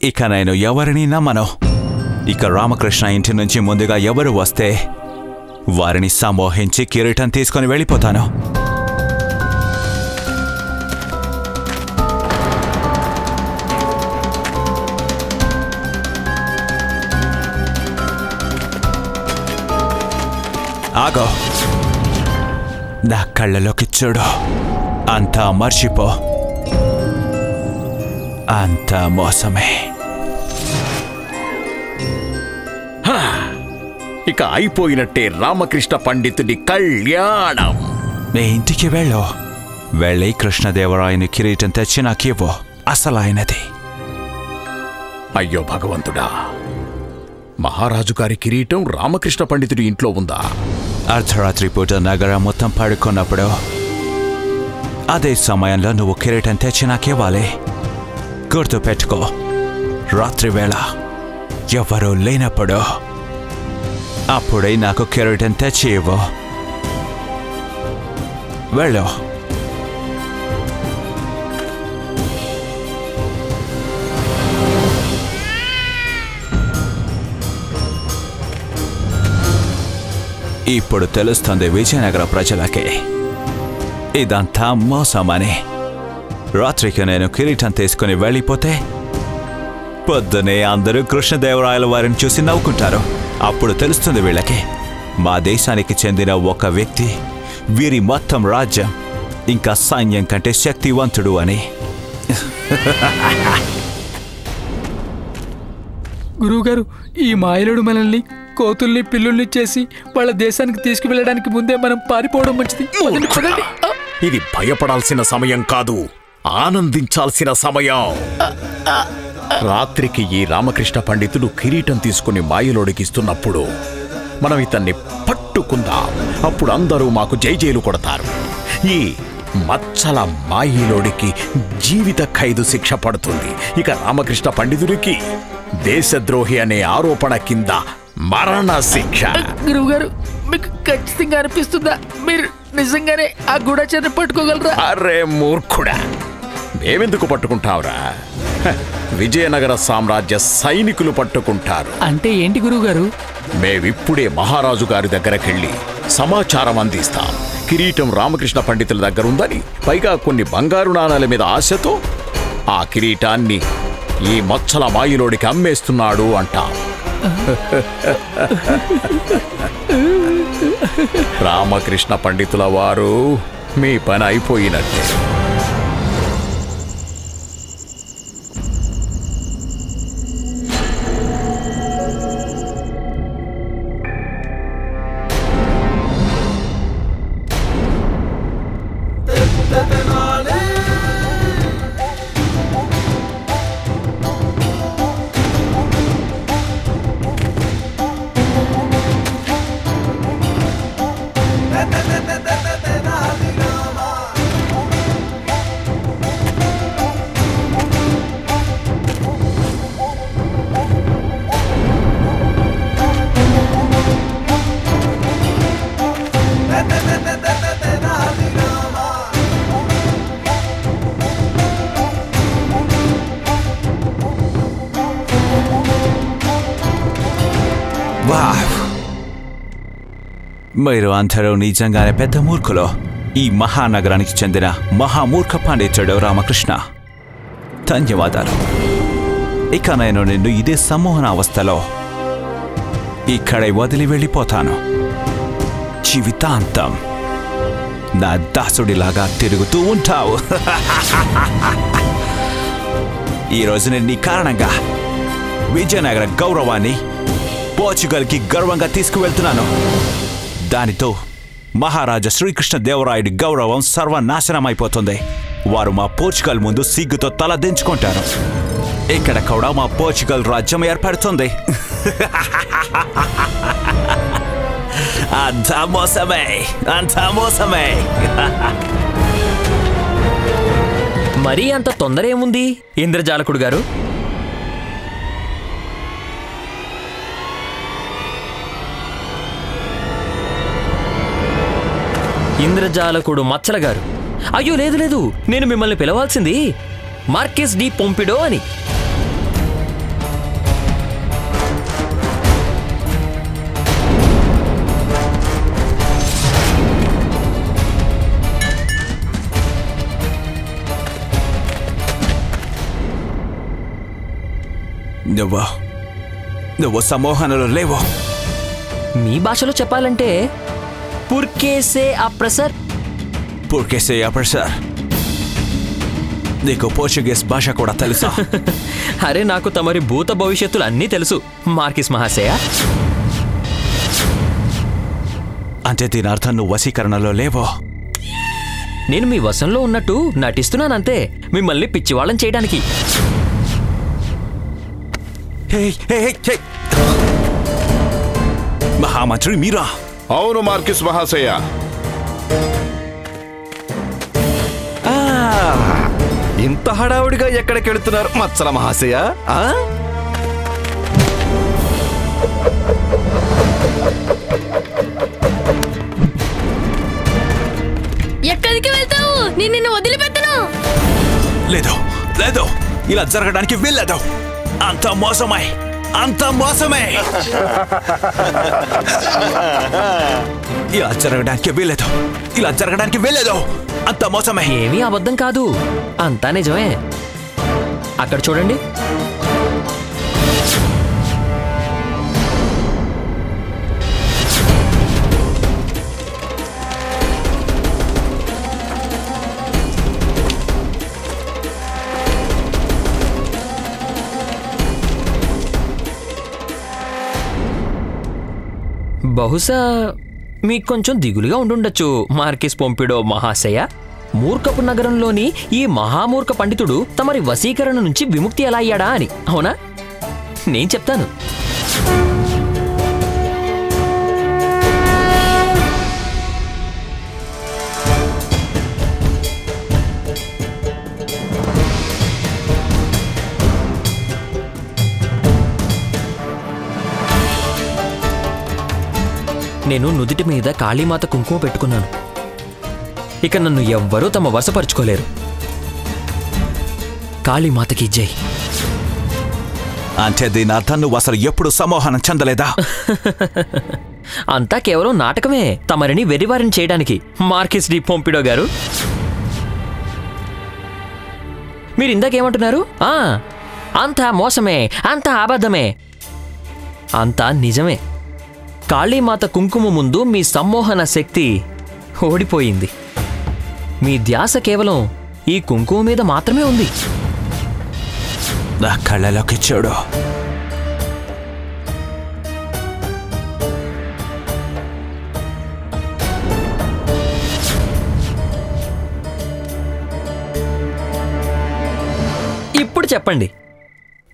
ఇక నేను ఎవరిని నమ్మను. ఇక రామకృష్ణ ఇంటి నుంచి ముందుగా ఎవరు వస్తే వారిని సమోహించి కిరీటం తీసుకొని వెళ్ళిపోతాను. ఆగో, నా కళ్ళలోకి చూడు. అంతా మర్చిపో. అంతా మోసమే. ఇక అయిపోయినట్టే రామకృష్ణ పండితుడి కళ్యాణం. నీ ఇంటికి వెళ్ళు. వెళ్ళి కృష్ణదేవరాయని కిరీటం తెచ్చి నాకివ్వు. అసలైనది. అయ్యో భగవంతుడా, మహారాజు గారి కిరీటం రామకృష్ణ పండితుడి ఇంట్లో ఉందా? అర్ధరాత్రి పూట నగరం మొత్తం పడుకున్నప్పుడు అదే సమయంలో నువ్వు కిరీటం తెచ్చి నాకివ్వాలి. గుర్తు పెట్టుకో, రాత్రి వేళ ఎవరూ లేనప్పుడు అప్పుడే నాకు కిరీటం తెచ్చి ఇవ్వు. వెళ్ళు. ఇప్పుడు తెలుస్తుంది విజయనగర ప్రజలకి ఇదంతా మోసమని. రాత్రికి నేను కిరీటం తీసుకుని వెళ్ళిపోతే పొద్దునే అందరూ కృష్ణదేవరాయల వారిని చూసి నవ్వుకుంటారు. అప్పుడు తెలుస్తుంది వీళ్ళకి మా దేశానికి చెందిన ఒక వ్యక్తి వీరి మొత్తం రాజ్యం ఇంకా సైన్యం కంటే శక్తివంతుడు అని. గురువుగారు, ఈ మాయలుడు మనల్ని కోతుల్ని పిల్లుల్ని చేసి వాళ్ళ దేశానికి తీసుకువెళ్ళడానికి ముందే మనం పారిపోవడం మంచిది. ఇది భయపడాల్సిన సమయం కాదు, ఆనందించాల్సిన సమయం. రాత్రికి ఈ రామకృష్ణ పండితుడు కిరీటం తీసుకుని మాయలోడికి ఇస్తున్నప్పుడు మనం ఇతన్ని పట్టుకుందాం. అప్పుడు అందరూ మాకు జైజేలు కొడతారు. ఈ మచ్చల మాయలోడికి జీవిత ఖైదు శిక్ష పడుతుంది. ఇక రామకృష్ణ పండితుడికి దేశద్రోహి అనే ఆరోపణ కింద మరణ శిక్ష. గురువుగారు, మీకు ఖచ్చితంగా అనిపిస్తుందా మీరు నిజంగానే ఆ గూఢచారిని పట్టుకోగలరా? అరే మూర్ఖుడా, మేమెందుకు పట్టుకుంటావురా? విజయనగర సామ్రాజ్య సైనికులు పట్టుకుంటారు. అంటే ఏంటి గురువుగారు? మేమిప్పుడే మహారాజు గారి దగ్గరకెళ్ళి సమాచారం అందిస్తాం. కిరీటం రామకృష్ణ పండితుల దగ్గర ఉందని, పైగా కొన్ని బంగారు నాణాల మీద ఆశతో ఆ కిరీటాన్ని ఈ మచ్చల మాయలోడికి అమ్మేస్తున్నాడు అంటాం. రామకృష్ణ పండితుల వారు, మీ పని అయిపోయినట్టే. మీరు అందరూ నిజంగానే పెద్ద మూర్ఖులు. ఈ మహానగరానికి చెందిన మహామూర్ఖ పండితుడు రామకృష్ణ, ధన్యవాదాలు. ఇక నేను నిన్ను ఇదే సమ్మోహన అవస్థలో ఇక్కడే వదిలి వెళ్ళిపోతాను. జీవితాంతం నా దాసుడిలాగా తిరుగుతూ ఉంటావు. ఈరోజు నేను నీ కారణంగా విజయనగర గౌరవాన్ని పోర్చుగల్కి గర్వంగా తీసుకువెళ్తున్నాను. దానితో మహారాజా శ్రీకృష్ణదేవరాయుడి గౌరవం సర్వనాశనమైపోతుంది. వారు మా పోర్చుగల్ ముందు సిగ్గుతో తల దించుకుంటారు. ఇక్కడ కూడా మా పోర్చుగల్ రాజ్యం ఏర్పడుతుంది. అంతా మోసమే, అంతా మోసమే. మరీ అంత తొందర ఏముంది ఇంద్రజాలకుడు గారు? ఇంద్రజాలకుడు మచ్చల గారు, అయ్యో లేదు లేదు, నేను మిమ్మల్ని పిలవాల్సింది మార్కెస్ డి పొంపిడో అని. నువ్వు సమూహంలో లేవు. మీ భాషలో చెప్పాలంటే పుర్కేసే అప్రసర్. పుర్కేసే అప్రసర్. నీకు పోర్చుగీస్ భాష కూడా తెలుసా? అరే, నాకు తమరి భూత భవిష్యత్తులు అన్నీ తెలుసు మార్కిస్ మహాశయ. అంటే దీని అర్థం నువ్వు వశీకరణలో లేవో? నేను మీ వశంలో ఉన్నట్టు నటిస్తున్నానంతే, మిమ్మల్ని పిచ్చివాళ్ళని చేయడానికి. మహామంత్రి మీరా? అవును మార్కిస్ మహాశయ. ఇంత హడావుడిగా ఎక్కడికి వెళుతున్నారు మత్సల మహాశయ? ఎక్కడికి వెళ్తావు? నేను నిన్ను వదిలిపెట్టను. లేదు లేదు, ఇలా జరగడానికి వీల్లేదు. అంత మోసమే, అంత మోసమే. ఇలా జరగడానికి వీల్లేదు, ఇలా జరగడానికి వీల్లేదు. అంత మోసమే. ఏమీ అబద్ధం కాదు, అంతా నిజమే. అక్కడ చూడండి. బహుశా మీకు కొంచెం దిగులుగా ఉండుండొచ్చు మార్కిస్ పొంపిడో మహాశయ. మూర్ఖపు నగరంలోని ఈ మహామూర్ఖ పండితుడు తమరి వశీకరణ నుంచి విముక్తి ఎలా అయ్యాడా అని. అవునా? నేను చెప్తాను. నేను నుదుటి మీద కాళీమాత కుంకుమ పెట్టుకున్నాను. ఇక నన్ను ఎవ్వరూ తమ వశపరుచుకోలేరు. కాళీమాతకి జై. అంటే దీని అర్థం నువ్వు అసలు ఎప్పుడు సమోహనం చెందలేదా? అంతా కేవలం నాటకమే, తమరిని వెర్రివారిని చేయడానికి మార్కిస్ డి పొంపిడో గారు. మీరు ఇందాకేమంటున్నారు? అంతా మోసమే, అంతా అబద్ధమే. అంతా నిజమే. కాళీమాత కుంకుమ ముందు మీ సమ్మోహన శక్తి ఓడిపోయింది. మీ ధ్యాస కేవలం ఈ కుంకుమ మీద మాత్రమే ఉంది. నా కళ్ళలోకి చూడు. ఇప్పుడు చెప్పండి,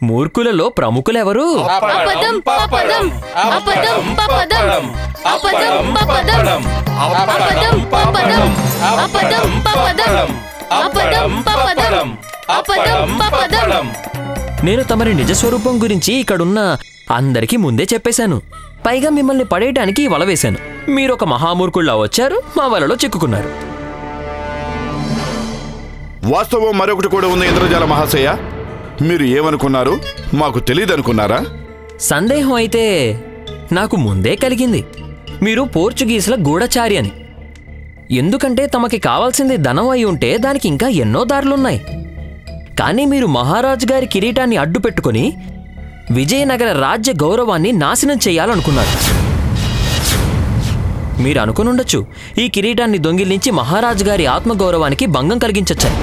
మూర్ఖులలో ప్రముఖులెవరు? అపదం పపదం, అపదం పపదం, అపదం పపదం, అపదం పపదం, అపదం పపదం, అపదం పపదం, అపదం పపదం. నేను తమరి నిజస్వరూపం గురించి ఇక్కడున్న అందరికీ ముందే చెప్పేశాను. పైగా మిమ్మల్ని పడేయడానికి వల వేశాను. మీరొక మహామూర్ఖుల్లా వచ్చారు, మా వలలో చిక్కుకున్నారు. వాస్తవం మరొకటి కూడా ఉంది ఇంద్రజాల మహాశయ. మీరు ఏమనుకున్నారు? మాకు తెలియదనుకున్నారా? సందేహం అయితే నాకు ముందే కలిగింది. మీరు పోర్చుగీసుల గూఢచారి అని. ఎందుకంటే తమకి కావాల్సింది ధనం అయి ఉంటే దానికి ఇంకా ఎన్నో దారులున్నాయి. కానీ మీరు మహారాజు గారి కిరీటాన్ని అడ్డు పెట్టుకుని విజయనగర రాజ్య గౌరవాన్ని నాశనం చేయాలనుకున్నారు. మీరు అనుకునుండొచ్చు, ఈ కిరీటాన్ని దొంగిలించి మహారాజు గారి ఆత్మగౌరవానికి భంగం కలిగించొచ్చని.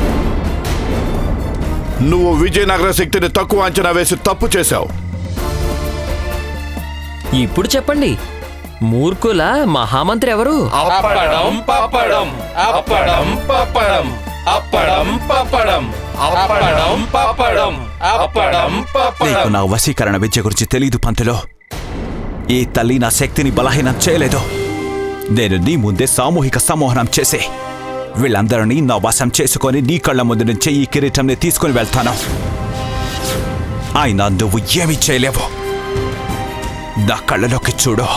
నువ్వు విజయనగర శక్తిని తక్కువ అంచనా వేసి తప్పు చేశావు. ఇప్పుడు చెప్పండి, మూర్ఖుల మహామంత్రి ఎవరు? అప్పడం పప్పడం, అప్పడం పప్పడం, అప్పడం పప్పడం, అప్పడం పప్పడం, అప్పడం పప్పడం. నీకు నా వశీకరణ విద్య గురించి తెలీదు పంతులో. ఈ తల్లి నా శక్తిని బలహీనం చేయలేదు. నేను నీ ముందే సామూహిక సమోహనం చేసి వీళ్ళందరినీ నా వశం చేసుకొని నీ కళ్ళ ముందు నుంచి ఈ కిరీటంని తీసుకుని వెళ్తాను. అయినా నువ్వు ఏమీ చేయలేవు. నా కళ్ళలోకి చూడు.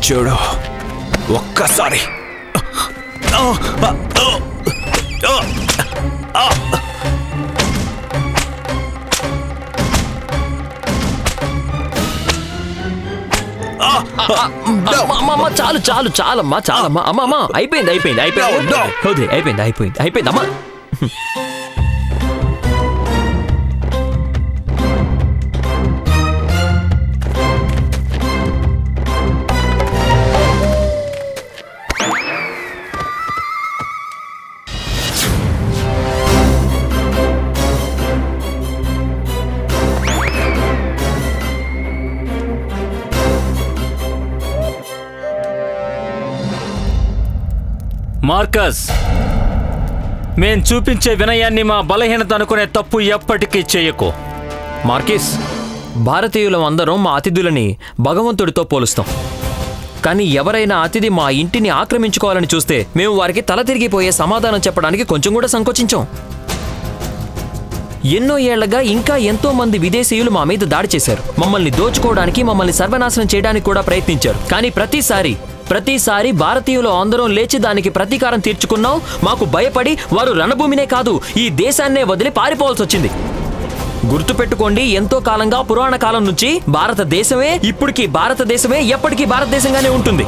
చూడు ఒక్కసారి. అమ్మా చాలు చాలు చాలమ్మా చాలమ్మా అమ్మా అయిపోయింది అయిపోయింది అయిపోయింది అయిపోయింది అయిపోయింది అయిపోయింది అమ్మా. మార్కస్, మేం చూపించే వినయాన్ని మా బలహీనత అనుకునే తప్పు ఎప్పటికీ చేయకు. మార్కిస్, భారతీయులం అందరం మా అతిథులని భగవంతుడితో పోలుస్తాం. కానీ ఎవరైనా అతిథి మా ఇంటిని ఆక్రమించుకోవాలని చూస్తే మేము వారికి తల తిరిగిపోయే సమాధానం చెప్పడానికి కొంచెం కూడా సంకోచించాం. ఎన్నో ఏళ్లగా ఇంకా ఎంతో మంది విదేశీయులు మా మీద దాడి చేశారు. మమ్మల్ని దోచుకోవడానికి, మమ్మల్ని సర్వనాశనం చేయడానికి కూడా ప్రయత్నించారు. కానీ ప్రతిసారి భారతీయులు అందరం లేచి దానికి ప్రతీకారం తీర్చుకున్నాం. మాకు భయపడి వారు రణభూమినే కాదు, ఈ దేశాన్నే వదిలి పారిపోవాల్సి వచ్చింది. గుర్తుపెట్టుకోండి, ఎంతో కాలంగా పురాణ కాలం నుంచి భారతదేశమే ఇప్పటికీ భారతదేశమే, ఎప్పటికీ భారతదేశంగానే ఉంటుంది.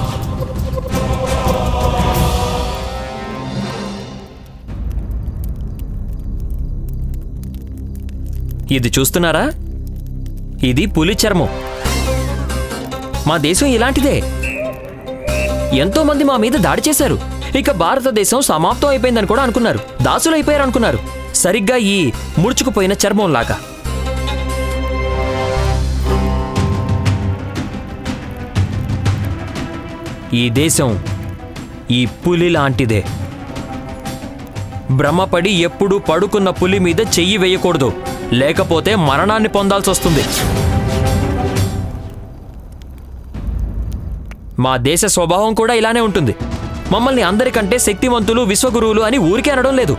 ఇది చూస్తున్నారా? ఇది పులి చర్మం. మా దేశం ఇలాంటిదే. ఎంతో మంది మా మీద దాడి చేశారు. ఇక భారతదేశం సమాప్తం అయిపోయిందని కూడా అనుకున్నారు. దాసులు అయిపోయారు అనుకున్నారు. సరిగ్గా ఈ ముడుచుకుపోయిన చర్మం లాగా. ఈ దేశం ఈ పులి లాంటిదే. భ్రమపడి ఎప్పుడూ పడుకున్న పులి మీద చెయ్యి వేయకూడదు, లేకపోతే మరణాన్ని పొందాల్సి వస్తుంది. మా దేశ స్వభావం కూడా ఇలానే ఉంటుంది. మమ్మల్ని అందరికంటే శక్తివంతులు, విశ్వగురువులు అని ఊరికే అనడం లేదు.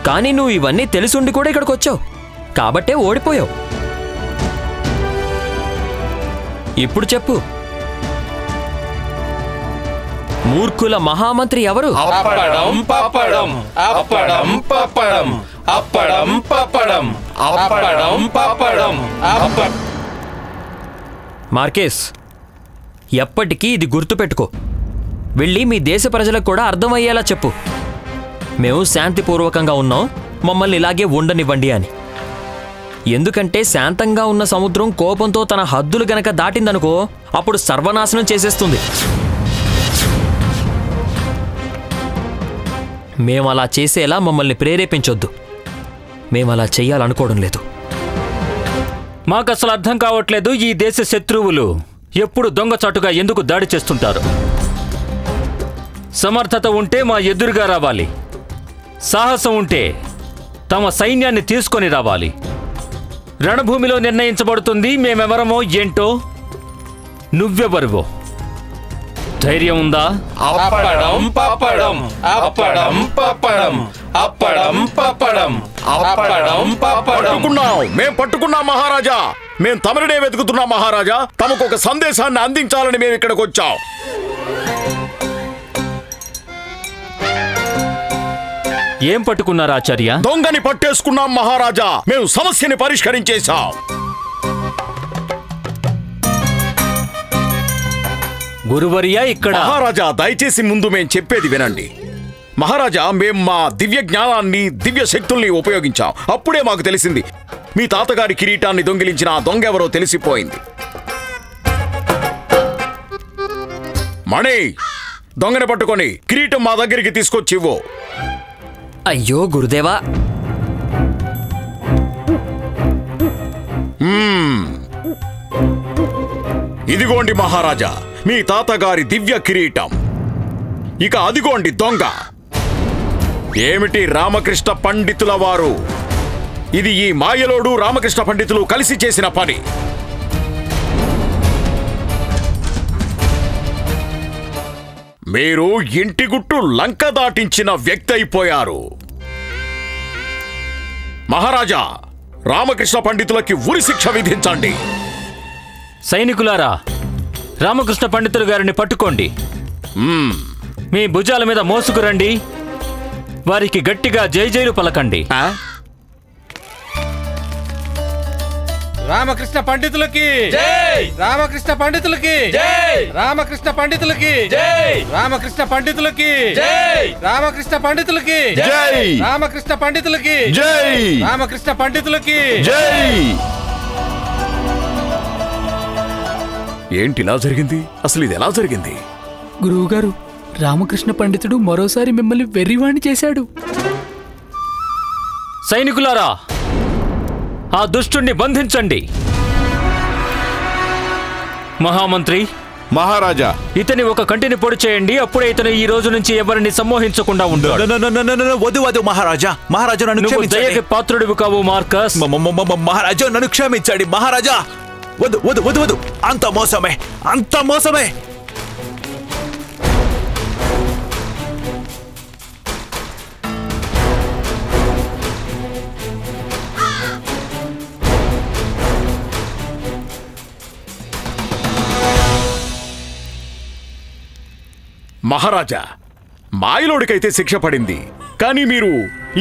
కానీ నువ్వు ఇవన్నీ తెలిసుండి కూడా ఇక్కడికి వచ్చావు, కాబట్టే ఓడిపోయావు. ఇప్పుడు చెప్పు, మూర్ఖుల మహామంత్రి ఎవరు? అప్పడం పప్పడం, అప్పడం పప్పడం, అప్పడం పప్పడం, అప్పడం పప్పడం. మార్కేస్, ఎప్పటికీ ఇది గుర్తుపెట్టుకో. వెళ్ళి మీ దేశ ప్రజలకు కూడా అర్థమయ్యేలా చెప్పు. మేము శాంతిపూర్వకంగా ఉన్నాం, మమ్మల్ని ఇలాగే ఉండనివ్వండి అని. ఎందుకంటే శాంతంగా ఉన్న సముద్రం కోపంతో తన హద్దులు గనక దాటిందనుకో, అప్పుడు సర్వనాశనం చేసేస్తుంది. మేమలా చేసేలా మమ్మల్ని ప్రేరేపించొద్దు. మేమలా చెయ్యాలనుకోవడం లేదు. మాకసలు అర్థం కావట్లేదు, ఈ దేశ శత్రువులు ఎప్పుడు దొంగచాటుగా ఎందుకు దాడి చేస్తుంటారు? సమర్థత ఉంటే మా ఎదురుగా రావాలి. సాహసం ఉంటే తమ సైన్యాన్ని తీసుకొని రావాలి. రణభూమిలో నిర్ణయించబడుతుంది మేమెవరమో ఏంటో. నువ్వెవరివో ధైర్యం ఉందా? అప్పడం పప్పడం, అప్పడం పప్పడం, అప్పడం పప్పడం, అప్పడం పప్పడం. మేం పట్టుకున్నాం మహారాజా. మేం తమరినే వెతుకుతున్నాం మహారాజా. తమకు ఒక సందేశాన్ని అందించాలని మేము ఇక్కడికి వచ్చాం. ఏం పట్టుకున్నారు ఆచార్య? దొంగని పట్టేసుకున్నాం మహారాజా. మేము సమస్యని పరిష్కరించేశాం. గురువర్య ఇక్కడ. మహారాజా, దయచేసి ముందు మేం చెప్పేది వినండి. మహారాజా, మేం మా దివ్య జ్ఞానాన్ని, దివ్య శక్తుల్ని ఉపయోగించాం. అప్పుడే మాకు తెలిసింది మీ తాతగారి కిరీటాన్ని దొంగిలించిన ఆ దొంగ ఎవరో తెలిసిపోయింది. మణి, దొంగని పట్టుకొని కిరీటం మా దగ్గరికి తీసుకొచ్చివ్వు. అయ్యో గురుదేవా. ఇదిగోండి మహారాజా, మీ తాతగారి దివ్య కిరీటం. ఇక అదిగోండి దొంగ. ఏమిటి రామకృష్ణ పండితుల వారు, ఇది ఈ మాయలోడు రామకృష్ణ పండితులు కలిసి చేసిన పని. మీరు ఇంటి గుట్టు లంక దాటించిన వ్యక్తి అయిపోయారు. మహారాజా, రామకృష్ణ పండితులకి ఉరి శిక్ష విధించండి. సైనికులారా, రామకృష్ణ పండితులు గారిని పట్టుకోండి. మీ భుజాల మీద మోసుకురండి. వారికి గట్టిగా జై జైలు పలకండి. రామకృష్ణ పండితులకి జై! రామకృష్ణ పండితులకి జై! రామకృష్ణ పండితులకి జై! రామకృష్ణ పండితులకి జై! రామకృష్ణ పండితులకి జై! రామకృష్ణ పండితులకి జై! రామకృష్ణ పండితులకి జై! ఏంటి ఇలా జరిగింది? అసలు ఇది ఎలా జరిగింది? గురువుగారు, రామకృష్ణ పండితుడు మరోసారి మిమ్మల్ని వెర్రివాణి చేశాడు. సైనికులారా, ఆ దుష్టుణ్ణి బంధించండి. మహామంత్రి, మహారాజా, ఇతని ఒక కంటిని పొడి చేయండి. అప్పుడే ఇతను ఈ రోజు నుంచి ఎవరిని సమ్మోహించకుండా ఉంటాడు. వద్దు వద్దు మహారాజా. మహారాజా నన్ను నువ్వు క్షమించండి. దయకి పాత్రుడివి కావు మార్కస్. మహారాజా నన్ను క్షమించండి మహారాజా. వద్దు వద్దు వద్దు వద్దు. అంత మోసమే, అంత మోసమే. మహారాజా, మాయలోడికైతే శిక్ష పడింది, కానీ మీరు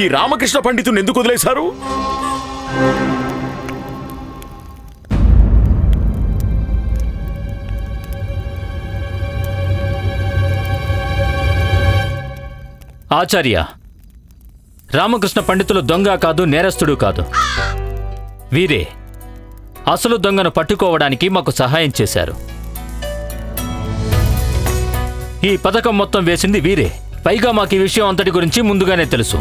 ఈ రామకృష్ణ పండితుని ఎందుకు వదిలేశారు? ఆచార్య, రామకృష్ణ పండితులు దొంగ కాదు, నేరస్తుడు కాదు. వీరే అసలు దొంగను పట్టుకోవడానికి మాకు సహాయం చేశారు. ఈ పథకం మొత్తం వేసింది వీరే. పైగా మాకు ఈ విషయం అంతటి గురించి ముందుగానే తెలుసు.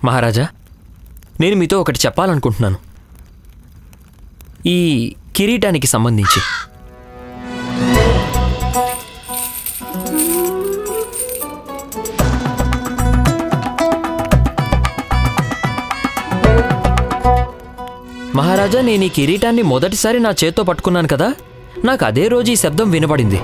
మహారాజా, నేను మీతో ఒకటి చెప్పాలనుకుంటున్నాను. ఈ కిరీటానికి సంబంధించి. మహారాజా, నేను ఈ కిరీటాన్ని మొదటిసారి నా చేత్తో పట్టుకున్నాను కదా, నాకు అదే రోజు ఈ శబ్దం వినబడింది.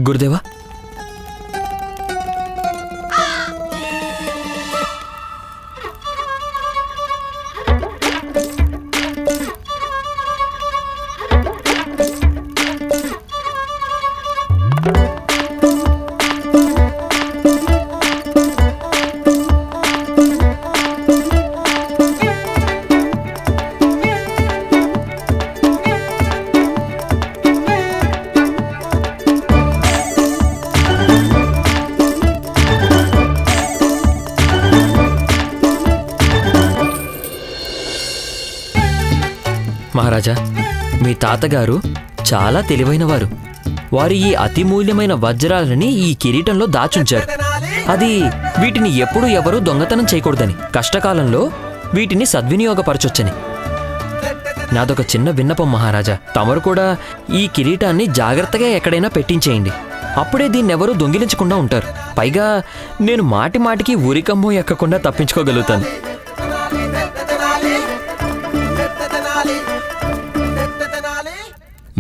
గురుదేవా, మహారాజా, మీ తాతగారు చాలా తెలివైనవారు. వారు ఈ అతిమూల్యమైన వజ్రాలని ఈ కిరీటంలో దాచుంచారు. అది వీటిని ఎప్పుడూ ఎవరూ దొంగతనం చేయకూడదని, కష్టకాలంలో వీటిని సద్వినియోగపరచొచ్చని. నాదొక చిన్న విన్నపం మహారాజా, తమరు కూడా ఈ కిరీటాన్ని జాగ్రత్తగా ఎక్కడైనా పెట్టించేయండి. అప్పుడే దీన్నెవరూ దొంగిలించకుండా ఉంటారు. పైగా నేను మాటి మాటికి ఊరికమ్మో ఎక్కకుండా తప్పించుకోగలుగుతాను.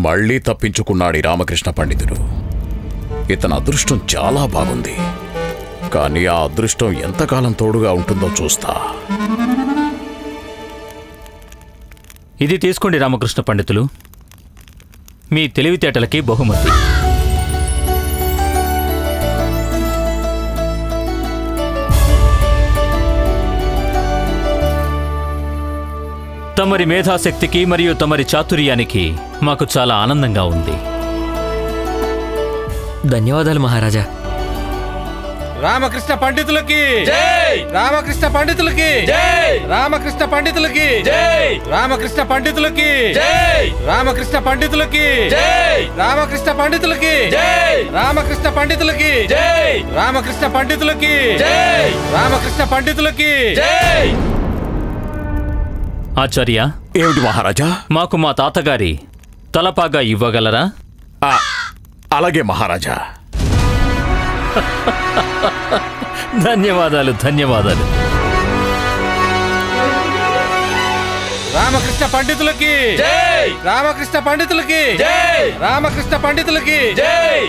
మళ్ళీ తప్పించుకున్నాడు ఈ రామకృష్ణ పండితుడు. ఇతని అదృష్టం చాలా బాగుంది, కానీ ఆ అదృష్టం ఎంతకాలం తోడుగా ఉంటుందో చూస్తా. ఇది తీసుకోండి రామకృష్ణ పండితులు, మీ తెలివితేటలకి బహుమతి. తమరి మేధాశక్తికి మరియు తమరి చాతుర్యానికి మాకు చాలా ఆనందంగా ఉంది. ధన్యవాదాలు మహారాజా. రామకృష్ణ పండితులకి జై! రామకృష్ణ పండితులకి జై! రామకృష్ణ పండితులకి జై! రామకృష్ణ పండితులకి జై! రామకృష్ణ పండితులకి జై! రామకృష్ణ పండితులకి జై! రామకృష్ణ పండితులకి జై! రామకృష్ణ పండితులకి జై! రామకృష్ణ పండితులకి జై! ఆచార్య, ఏమిటి మహారాజా? మాకు మా తాతగారి తలపాగా ఇవ్వగలరా? అలాగే మహారాజా. ధన్యవాదాలు, ధన్యవాదాలు. రామకృష్ణ పండితులకి జై! రామకృష్ణ పండితులకి జై! రామకృష్ణ పండితులకి జై!